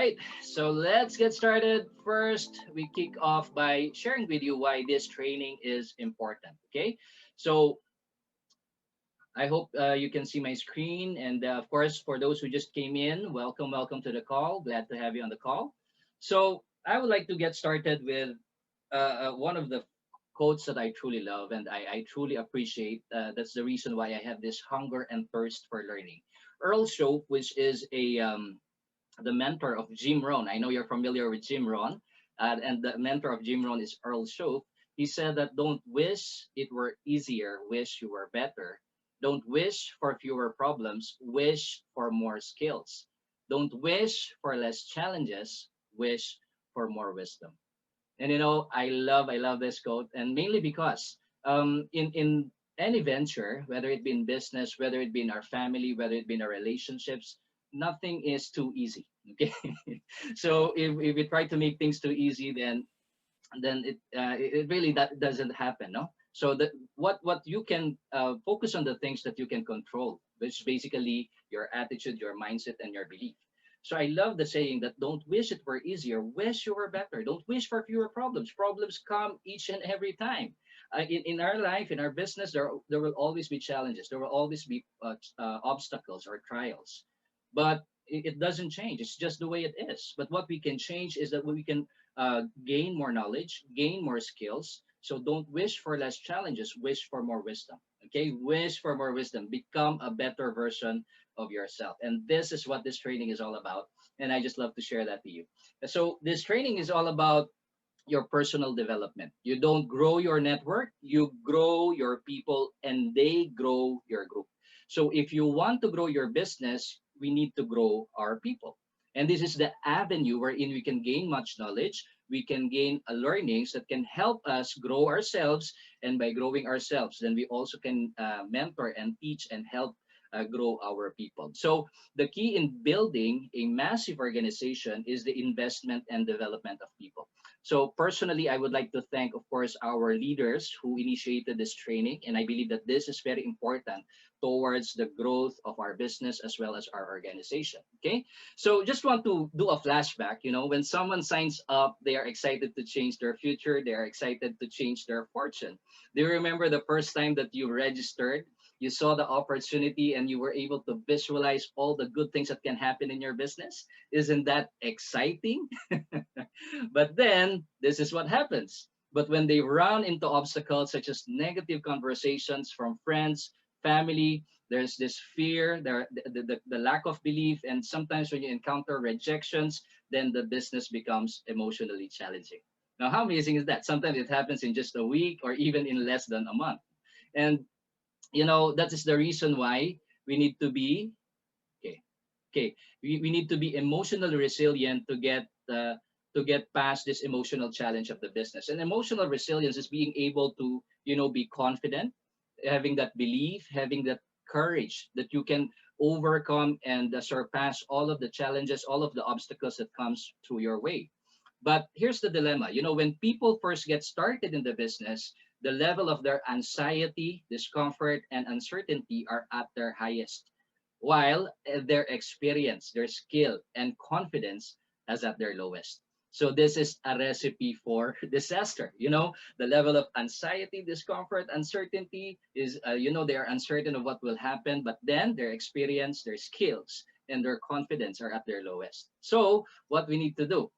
right, so let's get started. First, we kick off by sharing with you why this training is important. Okay, so I hope you can see my screen, and of course, for those who just came in, welcome, welcome to the call. Glad to have you on the call. So I would like to get started with one of the quotes that I truly love and I truly appreciate. That's the reason why I have this hunger and thirst for learning. Earl Shope, which is the mentor of Jim Rohn. I know you're familiar with Jim Rohn, and the mentor of Jim Rohn is Earl Shope. He said that don't wish it were easier, wish you were better. Don't wish for fewer problems, wish for more skills. Don't wish for less challenges, wish for more wisdom. And I love this quote, and mainly because in any venture, whether it be in business, whether it be in our family, whether it be in our relationships, nothing is too easy. Okay, so if we try to make things too easy, then it really that doesn't happen, no. So that what you can focus on the things that you can control, which is basically your attitude, your mindset, and your belief. So I love the saying that don't wish it were easier, wish you were better. Don't wish for fewer problems. Problems come each and every time. In our life, in our business, there will always be challenges. There will always be obstacles or trials, but it doesn't change. It's just the way it is. But what we can change is that we can gain more knowledge, gain more skills. So don't wish for less challenges, wish for more wisdom. Okay, wish for more wisdom. Become a better version of yourself. And this is what this training is all about. And I just love to share that to you. So this training is all about your personal development. You don't grow your network, you grow your people, and they grow your group. So if you want to grow your business, we need to grow our people. And this is the avenue wherein we can gain much knowledge, we can gain learnings that can help us grow ourselves. And by growing ourselves, then we also can mentor and teach and help grow our people. So the key in building a massive organization is the investment and development of people. So personally, I would like to thank, of course, our leaders who initiated this training. And I believe that this is very important towards the growth of our business as well as our organization. Okay. So just want to do a flashback. When someone signs up, they are excited to change their future. They are excited to change their fortune. Do you remember the first time that you registered? You saw the opportunity and you were able to visualize all the good things that can happen in your business. Isn't that exciting? But then this is what happens. But when they run into obstacles such as negative conversations from friends, family, there's this fear, the lack of belief, and sometimes when you encounter rejections, then the business becomes emotionally challenging. Now, how amazing is that? Sometimes it happens in just a week or even in less than a month. And that is the reason why we need to be okay. Okay, we need to be emotionally resilient to get past this emotional challenge of the business. And emotional resilience is being able to be confident, having that belief, having that courage that you can overcome and surpass all of the challenges, all of the obstacles that comes through your way. But here's the dilemma. When people first get started in the business, the level of their anxiety, discomfort, and uncertainty are at their highest, while their experience, their skill, and confidence is at their lowest. So this is a recipe for disaster. The level of anxiety, discomfort, uncertainty is, they are uncertain of what will happen, but then their experience, their skills, and their confidence are at their lowest. So what we need to do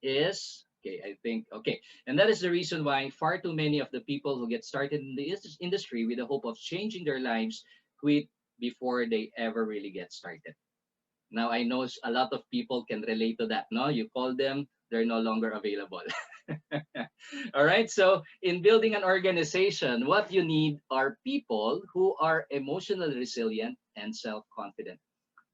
is okay, I think okay. And that is the reason why far too many of the people who get started in the industry with the hope of changing their lives quit before they ever really get started. Now I know a lot of people can relate to that. No, you call them, they're no longer available. All right. So in building an organization, what you need are people who are emotionally resilient and self-confident.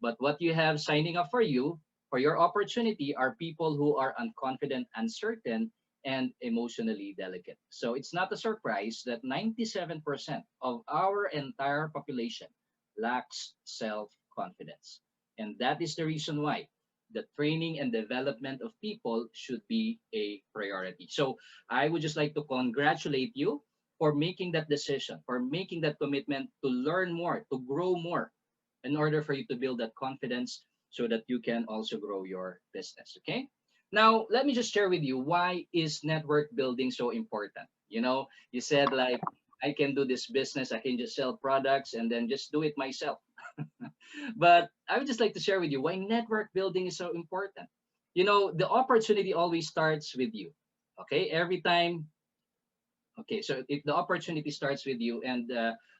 But what you have signing up for you, for your opportunity, are people who are unconfident, uncertain, and emotionally delicate. So it's not a surprise that 97% of our entire population lacks self-confidence. And that is the reason why the training and development of people should be a priority. So I would just like to congratulate you for making that decision, for making that commitment to learn more, to grow more, in order for you to build that confidence so that you can also grow your business. Okay. Now, let me just share with you, why is network building so important? You said like, I can do this business, I can just sell products and then just do it myself. But I would just like to share with you why network building is so important. The opportunity always starts with you. Okay. Every time. Okay. So if the opportunity starts with you, and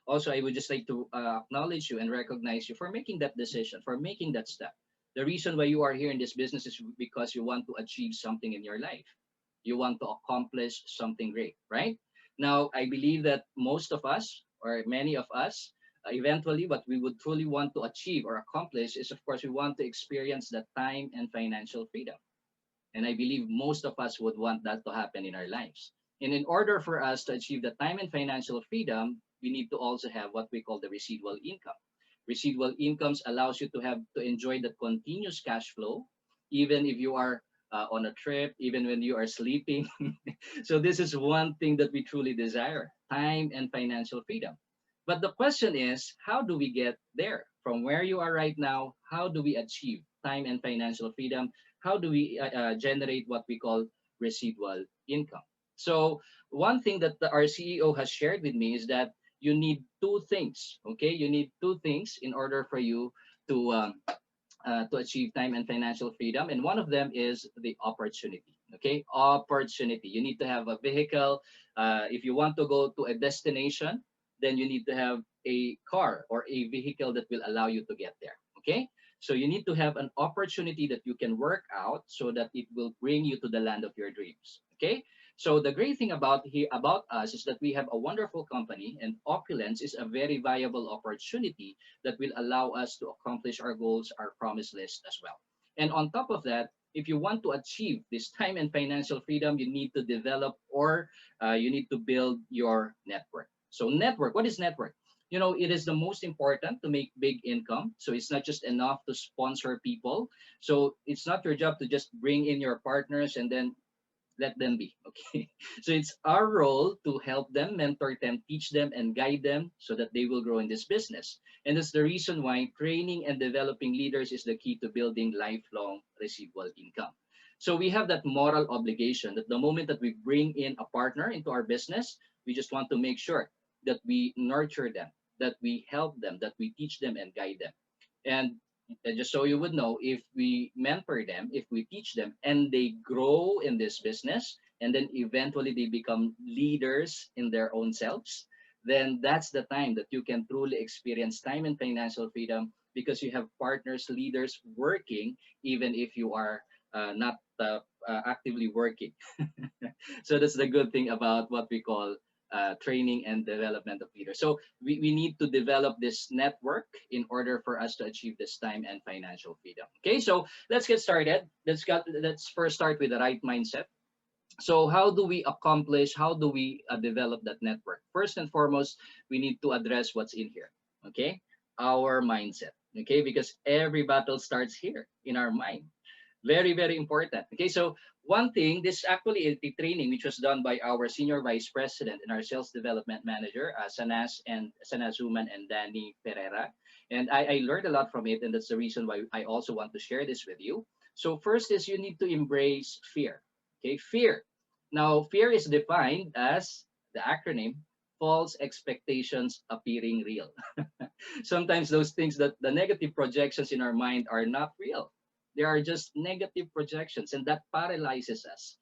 also I would just like to acknowledge you and recognize you for making that decision, for making that step. The reason why you are here in this business is because you want to achieve something in your life. You want to accomplish something great, right? Now, I believe that most of us, or many of us, eventually what we would truly want to achieve or accomplish is, of course, we want to experience the time and financial freedom. And I believe most of us would want that to happen in our lives. And in order for us to achieve the time and financial freedom, we need to also have what we call the residual income. Residual incomes allows you to have to enjoy the continuous cash flow, even if you are on a trip, even when you are sleeping. So this is one thing that we truly desire: time and financial freedom. But the question is, how do we get there? From where you are right now, how do we achieve time and financial freedom? How do we generate what we call residual income? So one thing that our CEO has shared with me is that you need two things. Okay, you need two things in order for you to achieve time and financial freedom, and one of them is the opportunity. Okay, opportunity. You need to have a vehicle. If you want to go to a destination, then you need to have a car or a vehicle that will allow you to get there. Okay, so you need to have an opportunity that you can work out so that it will bring you to the land of your dreams. Okay, so the great thing about us is that we have a wonderful company, and opulence is a very viable opportunity that will allow us to accomplish our goals, our promise list as well. And on top of that, if you want to achieve this time and financial freedom, you need to develop, or you need to build your network. So network, what is network? It is the most important to make big income. So it's not just enough to sponsor people. So it's not your job to just bring in your partners and then let them be. Okay. So it's our role to help them, mentor them, teach them, and guide them so that they will grow in this business. And that's the reason why training and developing leaders is the key to building lifelong residual income. So we have that moral obligation that the moment that we bring in a partner into our business, we just want to make sure that we nurture them, that we help them, that we teach them and guide them. And just so you would know, if we mentor them, if we teach them, and they grow in this business, and then eventually they become leaders in their own selves, then that's the time that you can truly experience time and financial freedom, because you have partners, leaders working, even if you are not actively working. So that's the good thing about what we call training and development of leaders. So we need to develop this network in order for us to achieve this time and financial freedom. Okay, so let's get started. Let's first start with the right mindset. So how do we accomplish, how do we develop that network? First and foremost, we need to address what's in here. Okay, our mindset. Okay, because every battle starts here in our mind. Very, very important. Okay, so one thing, this actually is the training which was done by our senior vice president and our sales development manager, Sanas Zuman and Danny Pereira. And I learned a lot from it, and that's the reason why I also want to share this with you. So first is you need to embrace fear. Okay, fear. Now, fear is defined as the acronym false expectations appearing real. Sometimes those things, that the negative projections in our mind, are not real. They are just negative projections, and that paralyzes us.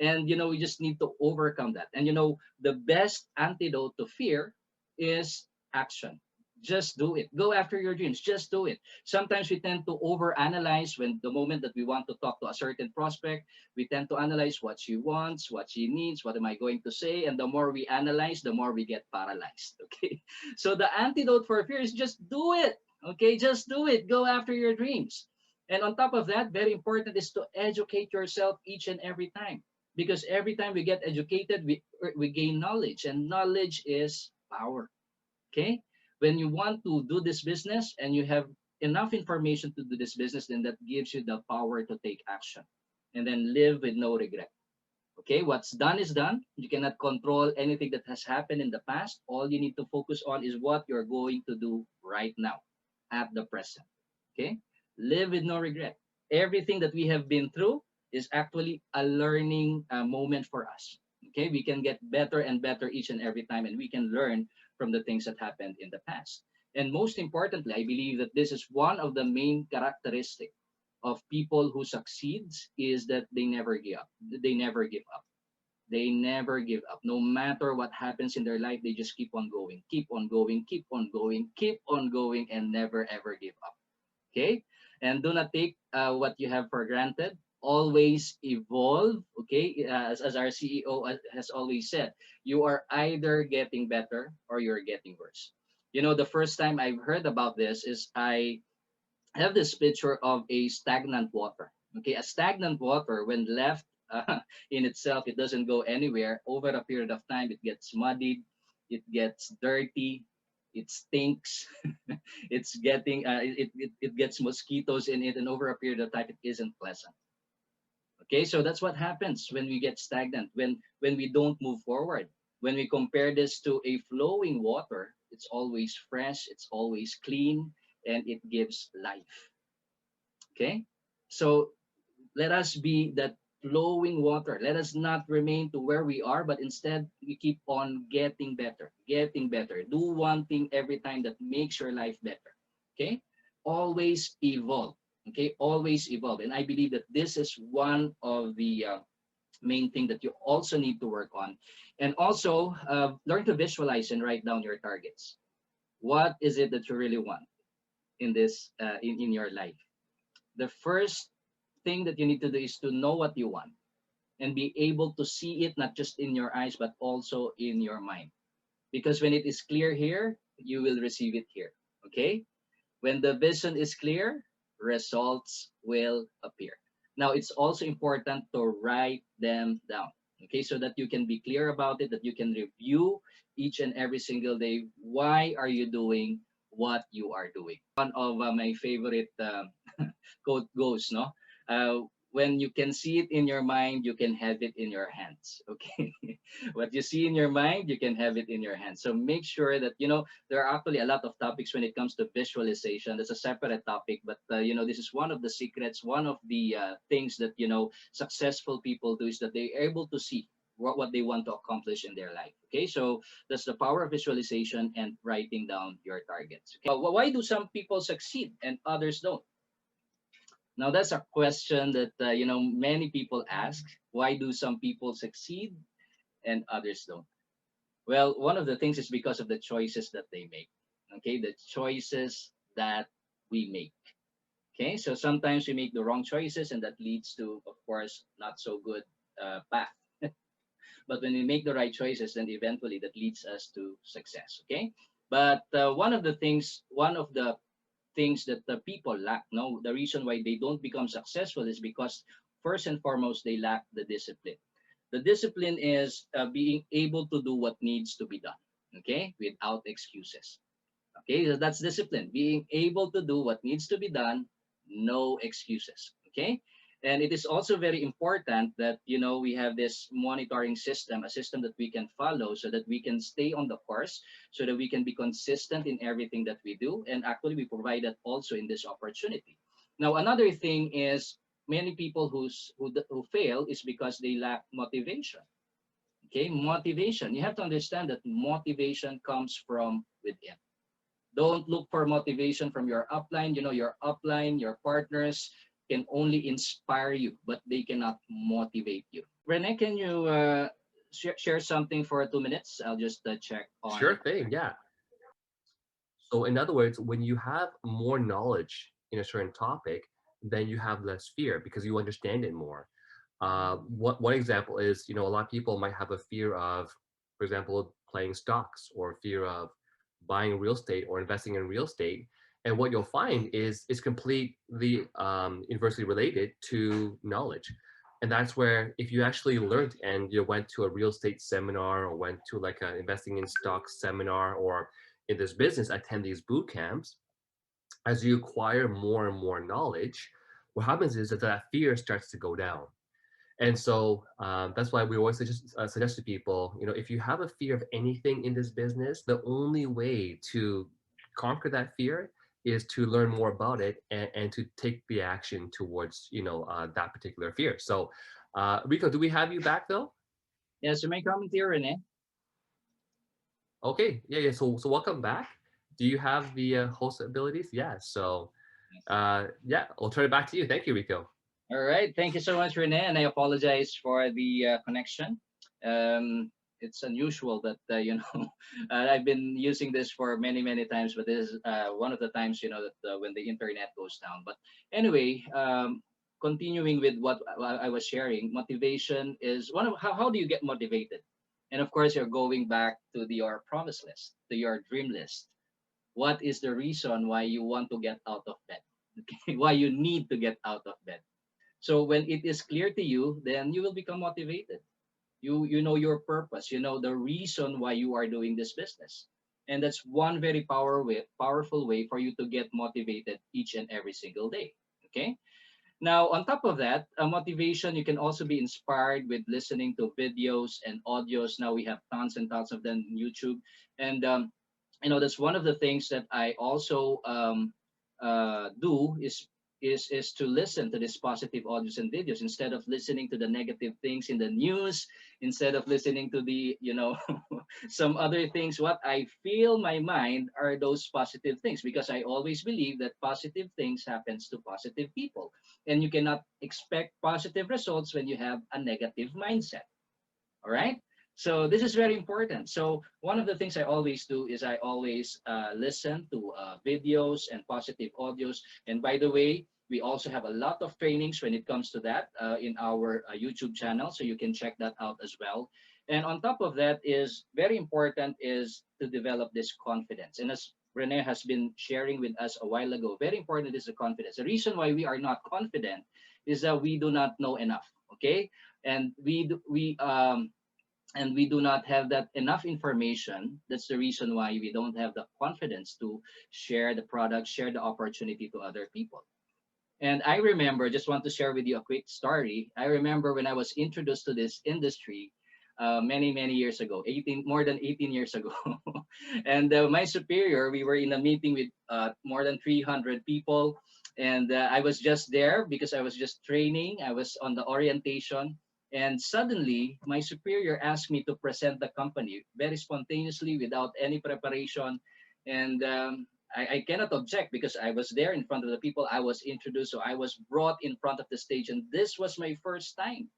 And we just need to overcome that. And the best antidote to fear is action. Just do it. Go after your dreams. Just do it. Sometimes we tend to overanalyze. When the moment that we want to talk to a certain prospect, we tend to analyze what she wants, what she needs, what am I going to say? And the more we analyze, the more we get paralyzed. Okay. So the antidote for fear is just do it. Okay. Just do it. Go after your dreams. And on top of that, very important is to educate yourself each and every time. Because every time we get educated, we gain knowledge, and knowledge is power. Okay? When you want to do this business and you have enough information to do this business, then that gives you the power to take action and then live with no regret. Okay? What's done is done. You cannot control anything that has happened in the past. All you need to focus on is what you're going to do right now at the present. Okay? Live with no regret. Everything that we have been through is actually a learning moment for us. Okay, we can get better and better each and every time, and we can learn from the things that happened in the past. And most importantly, I believe that this is one of the main characteristic of people who succeeds is that they never give up. They never give up. They never give up. No matter what happens in their life, they just keep on going, keep on going, keep on going, keep on going, and never ever give up. Okay, and do not take what you have for granted. Always evolve. Okay, as our CEO has always said, you are either getting better or you're getting worse. You know, the first time I've heard about this is I have this picture of a stagnant water. Okay, a stagnant water when left in itself, it doesn't go anywhere. Over a period of time, it gets muddied, it gets dirty, it stinks, it's getting it gets mosquitoes in it, and over a period of time, it isn't pleasant. Okay, so that's what happens when we get stagnant, when we don't move forward. When we compare this to a flowing water, it's always fresh, it's always clean, and it gives life. Okay, so let us be that flowing water. Let us not remain to where we are, but instead we keep on getting better, getting better. Do one thing every time that makes your life better. Okay, always evolve. Okay, always evolve. And I believe that this is one of the main thing that you also need to work on. And also learn to visualize and write down your targets. What is it that you really want in this in your life? The first thing that you need to do is to know what you want and be able to see it not just in your eyes but also in your mind, because when it is clear here, you will receive it here. Okay, when the vision is clear, results will appear. Now, it's also important to write them down, okay, so that you can be clear about it, that you can review each and every single day. Why are you doing what you are doing? One of my favorite quote goes, no? When you can see it in your mind, you can have it in your hands. Okay. What you see in your mind, you can have it in your hands. So make sure that, you know, there are actually a lot of topics when it comes to visualization. That's a separate topic, but, you know, this is one of the secrets, one of the things that, you know, successful people do is that they're able to see what they want to accomplish in their life. Okay, so that's the power of visualization and writing down your targets. Okay, why do some people succeed and others don't? Now that's a question that you know, many people ask. Why do some people succeed and others don't? Well, one of the things is because of the choices that they make. Okay, the choices that we make. Okay, so sometimes we make the wrong choices, and that leads to, of course, not so good path. But when we make the right choices, then eventually that leads us to success. Okay, but one of the things that the people lack. No, the reason why they don't become successful is because first and foremost they lack the discipline. The discipline is being able to do what needs to be done. Okay, without excuses. Okay, so that's discipline. Being able to do what needs to be done, no excuses. Okay, and it is also very important that, you know, we have this monitoring system, a system that we can follow so that we can stay on the course, so that we can be consistent in everything that we do. And actually, we provide that also in this opportunity. Now, another thing is many people who fail is because they lack motivation. Okay, motivation. You have to understand that motivation comes from within. Don't look for motivation from your upline. You know, your upline, your partners can only inspire you, but they cannot motivate you. Rene, can you share something for 2 minutes? I'll just check on Sure it. thing, yeah. So in other words, when you have more knowledge in a certain topic, then you have less fear because you understand it more. One example is, a lot of people might have a fear of, for example, playing stocks or fear of buying real estate or investing in real estate. And what you'll find is it's completely inversely related to knowledge. And that's where if you actually learned and you went to a real estate seminar or went to like an investing in stocks seminar or in this business attend these boot camps, as you acquire more and more knowledge, what happens is that that fear starts to go down. And so that's why we always suggest to people, if you have a fear of anything in this business, the only way to conquer that fear is to learn more about it and to take the action towards, that particular fear. So, Rico, do we have you back though? Yeah, so my comment here, Rene. Okay, yeah, yeah. So welcome back. Do you have the host abilities? Yeah. So, yeah, I'll turn it back to you. Thank you, Rico. All right. Thank you so much, Rene. And I apologize for the connection. It's unusual that, I've been using this for many, many times, but this is one of the times, that when the internet goes down. But anyway, continuing with what I was sharing, motivation is one of how do you get motivated? And of course, you're going back to your promise list, to your dream list. What is the reason why you want to get out of bed? Okay, why you need to get out of bed? So when it is clear to you, then you will become motivated. You know your purpose. You know the reason why you are doing this business. And that's one very powerful way for you to get motivated each and every single day. Okay. Now, on top of that, motivation, you can also be inspired with listening to videos and audios. Now we have tons and tons of them on YouTube. And, that's one of the things that I also do is to listen to these positive audios and videos instead of listening to the negative things in the news, instead of listening to the, some other things. What I feel my mind are those positive things, because I always believe that positive things happens to positive people, and you cannot expect positive results when you have a negative mindset. All right. So this is very important. So one of the things I always do is I always listen to videos and positive audios. And by the way, we also have a lot of trainings when it comes to that in our YouTube channel, so you can check that out as well. And on top of that, is very important is to develop this confidence. And as Rene has been sharing with us a while ago, very important is the confidence. The reason why we are not confident is that we do not know enough. Okay, and we do not have that enough information. That's the reason why we don't have the confidence to share the product, share the opportunity to other people. And I remember, just want to share with you a quick story. I remember when I was introduced to this industry many, many years ago, more than 18 years ago. And my superior, we were in a meeting with more than 300 people. And I was just there because I was just training. I was on the orientation. And suddenly, my superior asked me to present the company very spontaneously without any preparation. And I cannot object because I was there in front of the people. I was introduced, so I was brought in front of the stage. And this was my first time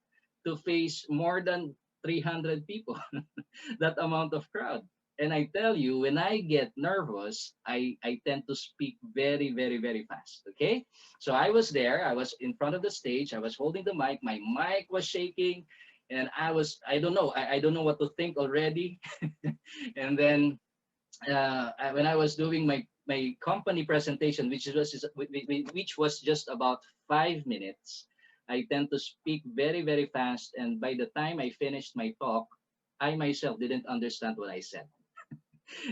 to face more than 300 people, that amount of crowd. And I tell you, when I get nervous, I tend to speak very, very, very fast. Okay. So I was there, I was in front of the stage, I was holding the mic, my mic was shaking, and I don't know, I don't know what to think already. And then when I was doing my company presentation, which was just about 5 minutes, I tend to speak very, very fast, and by the time I finished my talk, I myself didn't understand what I said,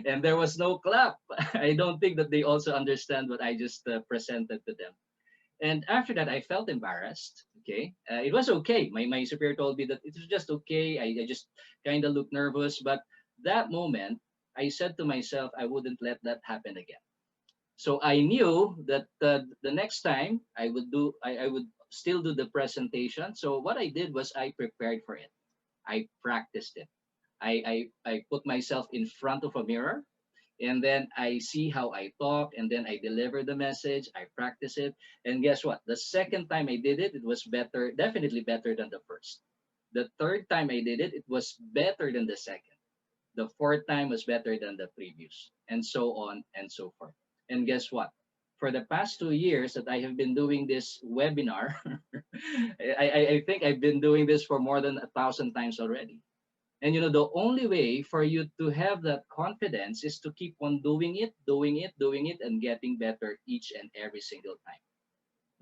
and there was no clap. I don't think that they also understand what I just presented to them. And after that, I felt embarrassed. Okay, it was okay. My superior told me that it was just okay. I just kind of looked nervous, but that moment, I said to myself, I wouldn't let that happen again. So I knew that the next time I would still do the presentation. So what I did was I prepared for it. I practiced it. I put myself in front of a mirror, and then I see how I talk, and then I deliver the message. I practice it, and guess what? The second time I did it, it was better, definitely better than the first. The third time I did it, it was better than the second. The fourth time was better than the previous, and so on and so forth. And guess what? For the past 2 years that I have been doing this webinar, I think I've been doing this for more than 1,000 times already. And the only way for you to have that confidence is to keep on doing it, doing it, doing it, and getting better each and every single time.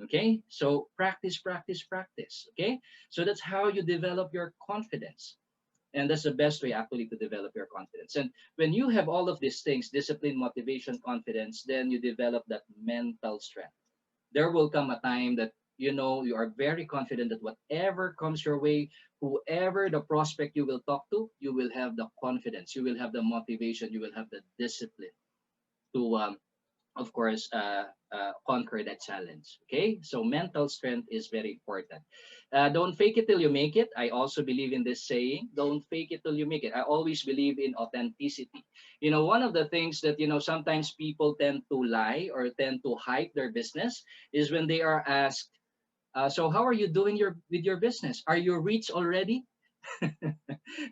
Okay? So practice, practice, practice. Okay? So that's how you develop your confidence. And that's the best way actually to develop your confidence. And when you have all of these things, discipline, motivation, confidence, then you develop that mental strength. There will come a time that you are very confident that whatever comes your way, whoever the prospect you will talk to, you will have the confidence, you will have the motivation, you will have the discipline to of course, conquer that challenge. Okay, so mental strength is very important. Don't fake it till you make it. I also believe in this saying, don't fake it till you make it. I always believe in authenticity. One of the things that, sometimes people tend to lie or tend to hype their business is when they are asked, so how are you doing with your business? Are you rich already?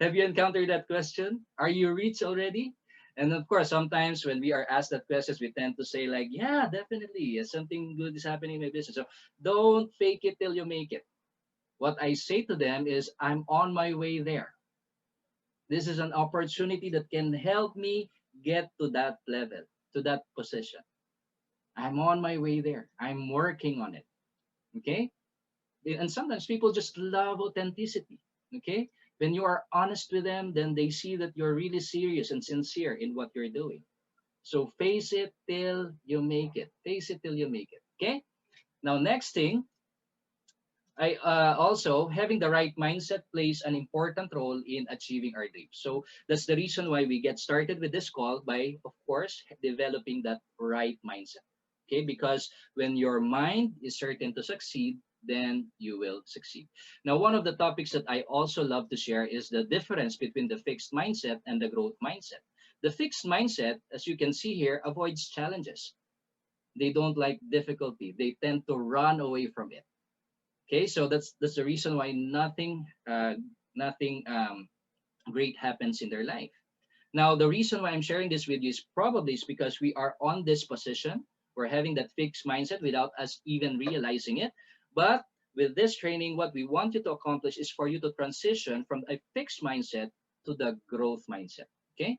Have you encountered that question? Are you rich already? And of course, sometimes when we are asked that questions, we tend to say like, yeah, definitely, yes, something good is happening in my business. So don't fake it till you make it. What I say to them is, I'm on my way there. This is an opportunity that can help me get to that level, to that position. I'm on my way there. I'm working on it. Okay. And sometimes people just love authenticity. Okay, when you are honest with them, then they see that you're really serious and sincere in what you're doing. So face it till you make it. Face it till you make it. Okay, now next thing, I also having the right mindset plays an important role in achieving our dreams. So that's the reason why we get started with this call by, of course, developing that right mindset. Okay, because when your mind is certain to succeed, then you will succeed. Now, one of the topics that I also love to share is the difference between the fixed mindset and the growth mindset. The fixed mindset, as you can see here, avoids challenges. They don't like difficulty. They tend to run away from it. Okay, so that's the reason why nothing great happens in their life. Now, the reason why I'm sharing this with you is probably is because we are on this position. We're having that fixed mindset without us even realizing it. But with this training, what we want you to accomplish is for you to transition from a fixed mindset to the growth mindset. Okay.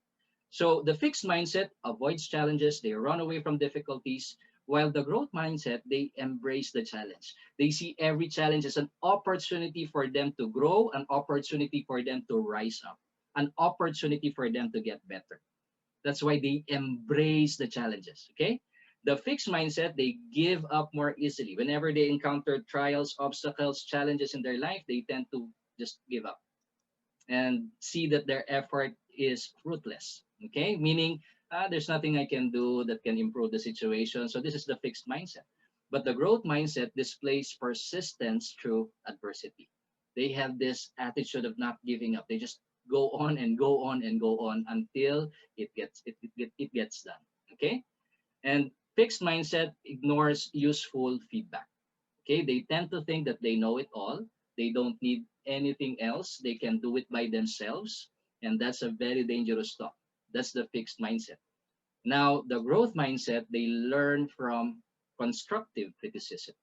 So the fixed mindset avoids challenges, they run away from difficulties, while the growth mindset, they embrace the challenge. They see every challenge as an opportunity for them to grow, an opportunity for them to rise up, an opportunity for them to get better. That's why they embrace the challenges. Okay. The fixed mindset, they give up more easily. Whenever they encounter trials, obstacles, challenges in their life, they tend to just give up and see that their effort is fruitless. Okay, meaning there's nothing I can do that can improve the situation. So this is the fixed mindset. But the growth mindset displays persistence through adversity. They have this attitude of not giving up. They just go on and go on and go on until it gets done. Okay, and fixed mindset ignores useful feedback. Okay, they tend to think that they know it all. They don't need anything else. They can do it by themselves. And that's a very dangerous thought. That's the fixed mindset. Now, the growth mindset, they learn from constructive criticism.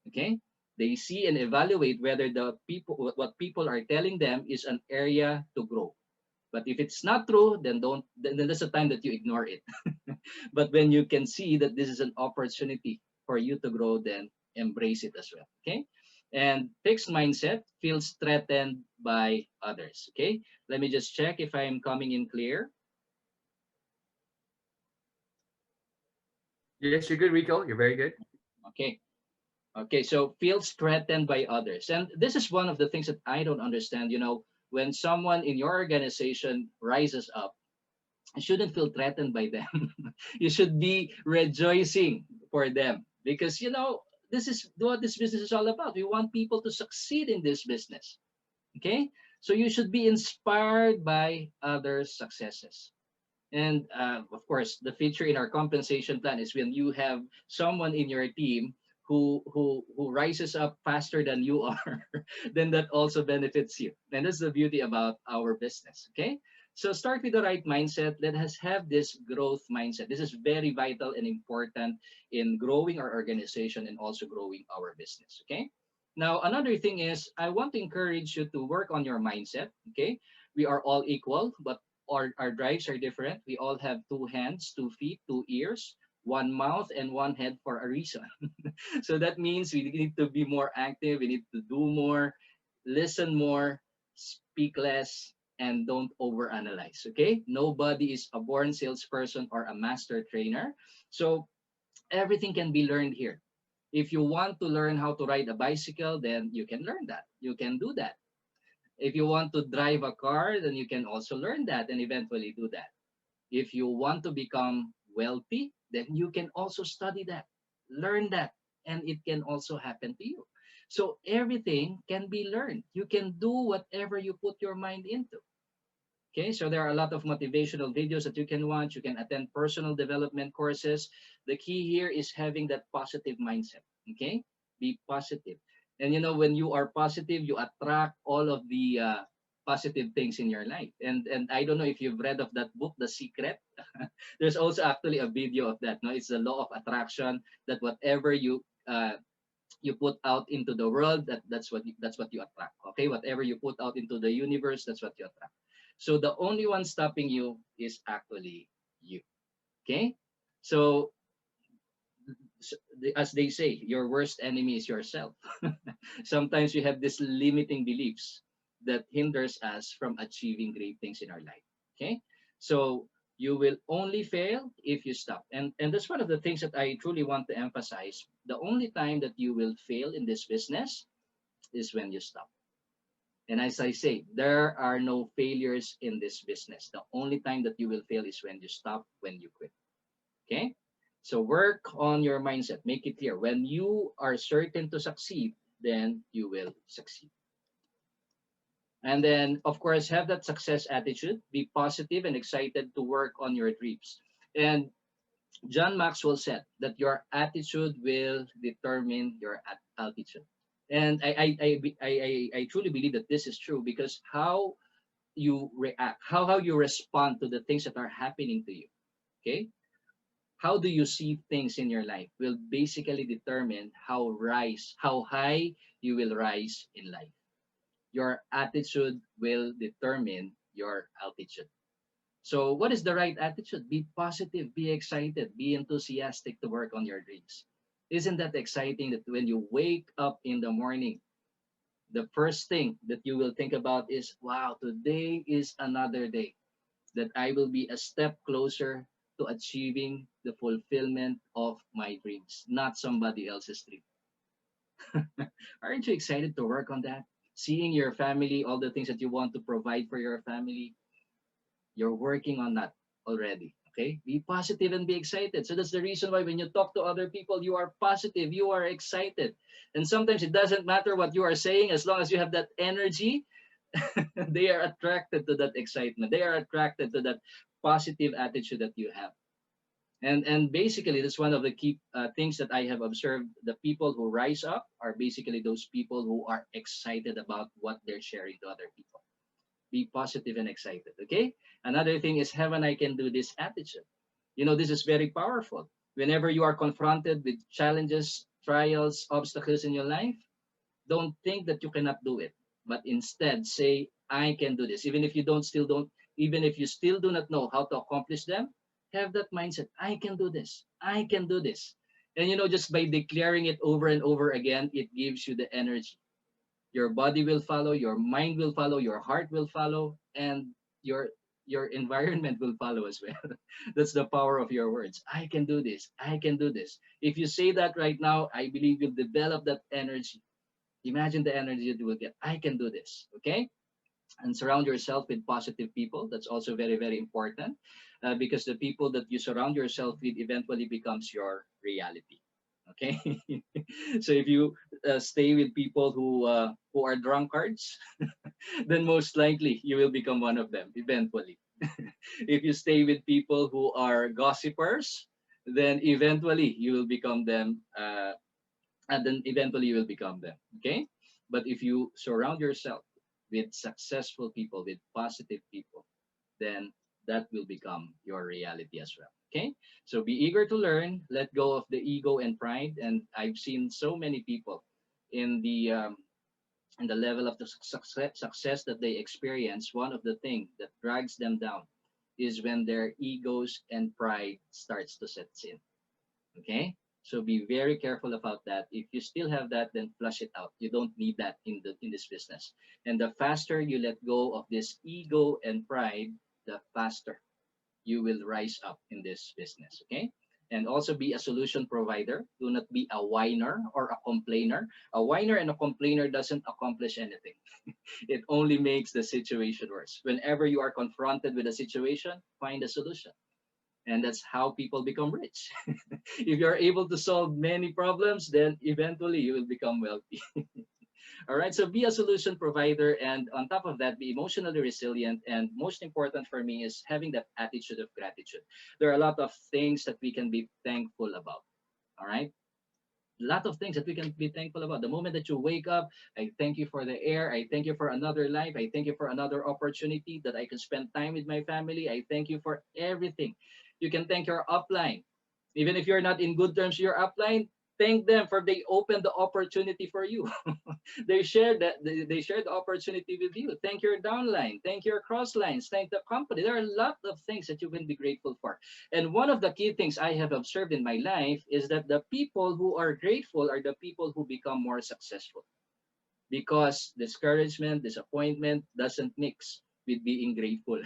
Okay, they see and evaluate whether the people, what people are telling them is an area to grow. But if it's not true, then don't. Then that's the time that you ignore it. But when you can see that this is an opportunity for you to grow, then embrace it as well. Okay. And fixed mindset feels threatened by others. Okay. Let me just check if I'm coming in clear. Yes, you're good, Rico. You're very good. Okay. Okay. So feels threatened by others. And this is one of the things that I don't understand. When someone in your organization rises up, you shouldn't feel threatened by them. You should be rejoicing for them because this is what this business is all about. We want people to succeed in this business. Okay, so you should be inspired by others' successes. And of course, the feature in our compensation plan is when you have someone in your team who rises up faster than you are, then that also benefits you. And that's the beauty about our business. Okay. So start with the right mindset. Let us have this growth mindset. This is very vital and important in growing our organization and also growing our business. Okay. Now, another thing is I want to encourage you to work on your mindset. Okay. We are all equal, but our drives are different. We all have two hands, 2 feet, 2 ears, one mouth, and one head for a reason. So that means we need to be more active. We need to do more, listen more, speak less, and don't overanalyze. Okay? Nobody is a born salesperson or a master trainer. So everything can be learned here. If you want to learn how to ride a bicycle, then you can learn that. You can do that. If you want to drive a car, then you can also learn that and eventually do that. If you want to become wealthy, then you can also study that, learn that, and it can also happen to you. So everything can be learned. You can do whatever you put your mind into. Okay, so there are a lot of motivational videos that you can watch. You can attend personal development courses. The key here is having that positive mindset. Okay, be positive. And you know, when you are positive, you attract all of the positive things in your life. And I don't know if you've read of that book, The Secret. There's also actually a video of that. No, it's the law of attraction. That whatever you put out into the world, that's what you attract. Okay, whatever you put out into the universe, that's what you attract. So the only one stopping you is actually you. Okay, so as they say, your worst enemy is yourself. Sometimes we have these limiting beliefs that hinders us from achieving great things in our life. Okay, so you will only fail if you stop, and that's one of the things that I truly want to emphasize. The only time that you will fail in this business is when you stop. And as I say, there are no failures in this business. The only time that you will fail is when you stop, when you quit. Okay, so work on your mindset, make it clear. When you are certain to succeed, then you will succeed. And then, of course, have that success attitude, be positive and excited to work on your dreams. And John Maxwell said that your attitude will determine your altitude. And I truly believe that this is true, because how you react, how you respond to the things that are happening to you, okay? How do you see things in your life will basically determine how high you will rise in life. Your attitude will determine your altitude. So, what is the right attitude? Be positive, be excited, be enthusiastic to work on your dreams. Isn't that exciting that when you wake up in the morning, the first thing that you will think about is, wow, today is another day that I will be a step closer to achieving the fulfillment of my dreams, not somebody else's dream. Aren't you excited to work on that? Seeing your family, all the things that you want to provide for your family, you're working on that already. Okay, be positive and be excited. So that's the reason why when you talk to other people, you are positive, you are excited. And sometimes it doesn't matter what you are saying, as long as you have that energy, they are attracted to that excitement. They are attracted to that positive attitude that you have. And basically, that's one of the key things that I have observed. The people who rise up are basically those people who are excited about what they're sharing to other people. Be positive and excited. Okay. Another thing is have an I can do this attitude. You know, this is very powerful. Whenever you are confronted with challenges, trials, obstacles in your life, don't think that you cannot do it, but instead say, I can do this. Even if you still do not know how to accomplish them, have that mindset. I can do this. I can do this. And you know, just by declaring it over and over again, it gives you the energy. Your body will follow, your mind will follow, your heart will follow, and your environment will follow as well. That's the power of your words. I can do this. I can do this. If you say that right now, I believe you'll develop that energy. Imagine the energy that you will get. I can do this. Okay, and surround yourself with positive people. That's also very, very important, because the people that you surround yourself with eventually becomes your reality. Okay, so if you stay with people who are drunkards, then most likely you will become one of them eventually. If you stay with people who are gossipers, then eventually you will become them. And then eventually you will become them. Okay, but if you surround yourself with successful people, with positive people, then that will become your reality as well. Okay, so be eager to learn, let go of the ego and pride. And I've seen so many people in the level of the success that they experience. One of the things that drags them down is when their egos and pride starts to set in. Okay, so be very careful about that. If you still have that, then flush it out. You don't need that in this business. And the faster you let go of this ego and pride, the faster you will rise up in this business. Okay, and also be a solution provider. Do not be a whiner or a complainer. A whiner and a complainer doesn't accomplish anything. It only makes the situation worse. Whenever you are confronted with a situation, find a solution. And that's how people become rich. If you're able to solve many problems, then eventually you will become wealthy. All right, so be a solution provider, and on top of that, be emotionally resilient. And most important for me is having that attitude of gratitude. There are a lot of things that we can be thankful about. All right, a lot of things that we can be thankful about. The moment that you wake up, I thank you for the air. I thank you for another life. I thank you for another opportunity that I can spend time with my family. I thank you for everything. You can thank your upline. Even if you're not in good terms with your upline, thank them for they opened the opportunity for you. They shared the opportunity with you. Thank your downline, thank your cross lines, thank the company. There are a lot of things that you can be grateful for. And one of the key things I have observed in my life is that the people who are grateful are the people who become more successful, because discouragement, disappointment doesn't mix with being grateful.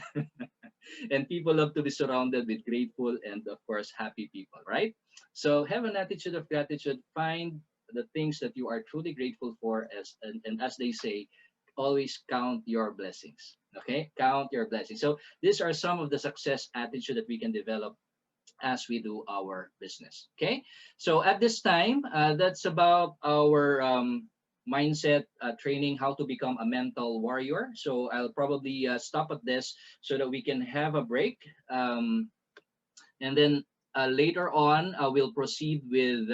And people love to be surrounded with grateful and, of course, happy people, right? So have an attitude of gratitude. Find the things that you are truly grateful for, and as they say, always count your blessings. Okay, count your blessings. So these are some of the success attitude that we can develop as we do our business. Okay, so at this time, that's about our mindset training, how to become a mental warrior. So I'll probably stop at this so that we can have a break. And then later on, we'll proceed with,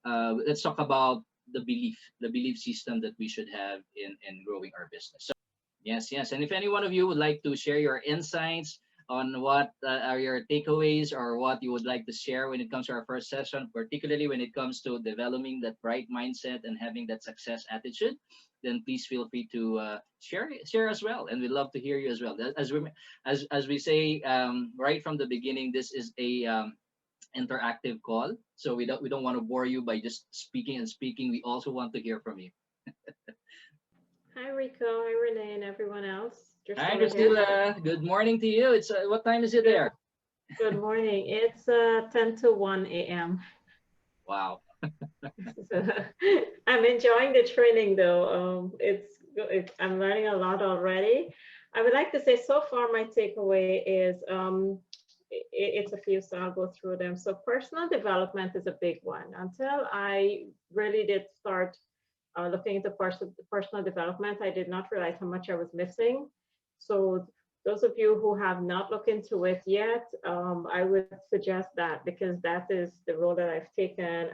let's talk about the belief system that we should have in growing our business. So, yes, yes. And if any one of you would like to share your insights on what are your takeaways or what you would like to share when it comes to our first session, particularly when it comes to developing that right mindset and having that success attitude, then please feel free to share as well, and we'd love to hear you as well. As we say right from the beginning, this is a interactive call, so we don't want to bore you by just speaking and speaking. We also want to hear from you. Hi, Rico. Hi, Renee, and everyone else. Hi, Drusilla here. Drusilla. Good morning to you. It's what time is it Good, there? good morning. It's 10 to 1 a.m. Wow. So, I'm enjoying the training though. I'm learning a lot already. I would like to say so far my takeaway is it's a few, so I'll go through them. So personal development is a big one. Until I really did start looking into personal development, I did not realize how much I was missing. So those of you who have not looked into it yet, I would suggest that, because that is the role that I've taken,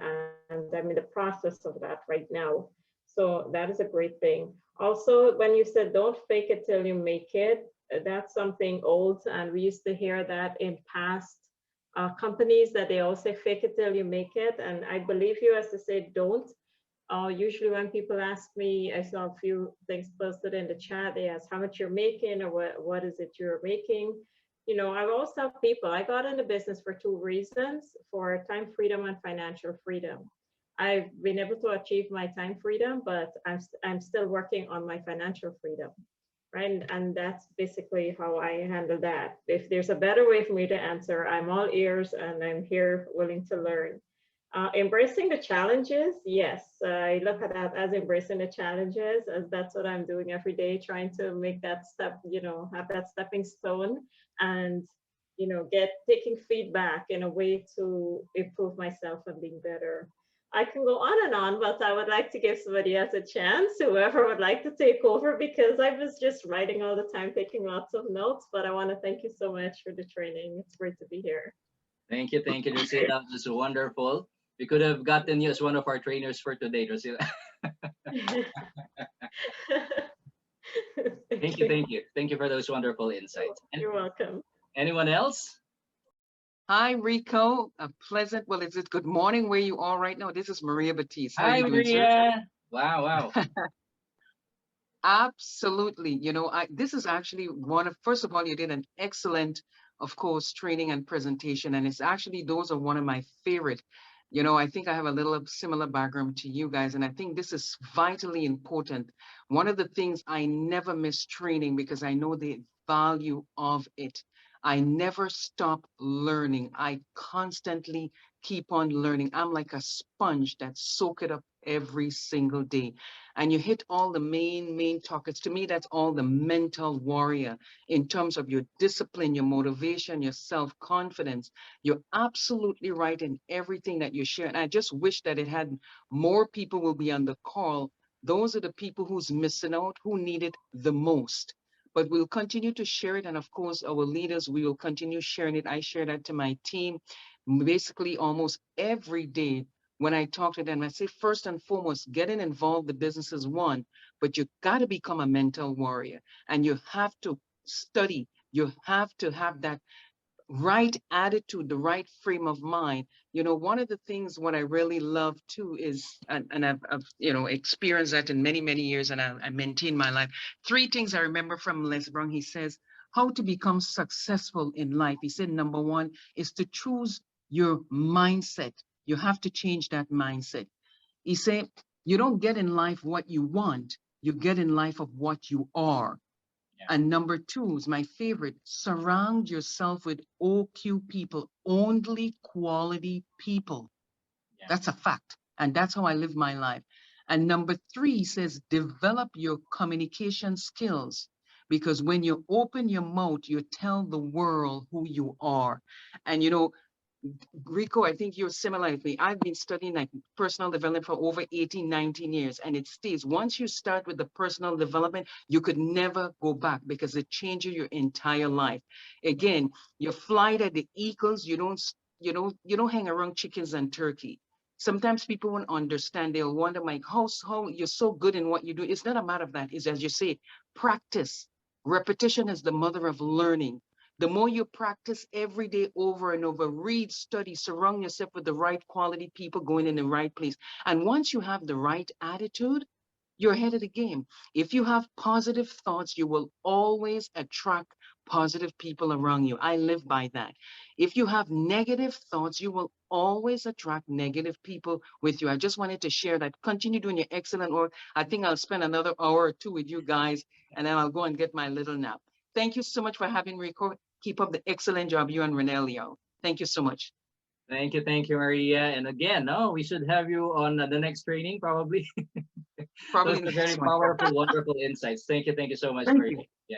and I'm in the process of that right now. So that is a great thing. Also, when you said don't fake it till you make it, that's something old, and we used to hear that in past companies, that they all say fake it till you make it. And I believe you as to say don't. Usually when people ask me, I saw a few things posted in the chat. They ask how much you're making, or what is it you're making. You know, I always tell people I got into business for two reasons: for time freedom and financial freedom. I've been able to achieve my time freedom, but I'm still working on my financial freedom, right? And that's basically how I handle that. If there's a better way for me to answer, I'm all ears, and I'm here willing to learn. Embracing the challenges, yes, I look at that as embracing the challenges, as that's what I'm doing every day, trying to make that step, have that stepping stone, and taking feedback in a way to improve myself and being better. I can go on and on, but I would like to give somebody else a chance, whoever would like to take over, because I was just writing all the time, taking lots of notes. But I want to thank you so much for the training. It's great to be here. Thank you, Drusilla. That was wonderful. We could have gotten you as one of our trainers for today, Drusilla. Thank you. Thank you for those wonderful insights. You're welcome. Anyone else? Hi, Rico. A pleasant, well, is it good morning where you are right now? This is Maria Batiste. How are Hi, you doing, sir? Maria. Wow. Absolutely. This is actually first of all, you did an excellent, of course, training and presentation. And it's actually, those are one of my favorite. I think I have a little similar background to you guys. And I think this is vitally important. One of the things I never miss training, because I know the value of it. I never stop learning. I constantly keep on learning. I'm like a sponge that soak it up every single day. and you hit all the main topics. To me, that's all the mental warrior in terms of your discipline, your motivation, your self-confidence. You're absolutely right in everything that you share. And I just wish that it had more people will be on the call. Those are the people who's missing out, who need it the most. But we'll continue to share it. And of course, our leaders, we will continue sharing it. I share that to my team basically almost every day. When I talk to them, I say, first and foremost, getting involved, the business is one, but you got to become a mental warrior and you have to study. You have to have that right attitude, the right frame of mind. One of the things what I really love too is, and I've experienced that in many years, and I maintain my life. Three things I remember from Les Brown. He says, how to become successful in life. He said, number one is to choose your mindset. You have to change that mindset. He said, you don't get in life what you want, you get in life of what you are. Yeah. And number two is my favorite. Surround yourself with OQ people, only quality people. Yeah. That's a fact. And that's how I live my life. And number three says, develop your communication skills. Because when you open your mouth, you tell the world who you are. And Rico, I think you're similar to me. I've been studying like personal development for over 18, 19 years. And it stays, once you start with the personal development, you could never go back because it changes your entire life. Again, you fly at the eagles, you don't hang around chickens and turkey. Sometimes people won't understand. They'll wonder, like, how you're so good in what you do. It's not a matter of that. It's, as you say, practice. Repetition is the mother of learning. The more you practice every day over and over, read, study, surround yourself with the right quality people going in the right place. And once you have the right attitude, you're ahead of the game. If you have positive thoughts, you will always attract positive people around you. I live by that. If you have negative thoughts, you will always attract negative people with you. I just wanted to share that. Continue doing your excellent work. I think I'll spend another hour or two with you guys, and then I'll go and get my little nap. Thank you so much for having me. Keep up the excellent job, you and Renelio. Thank you so much. Thank you, Maria. And again, no, we should have you on the next training, probably. Probably Those are next very one. powerful, wonderful insights. Thank you so much, Thank Maria. you. Yeah.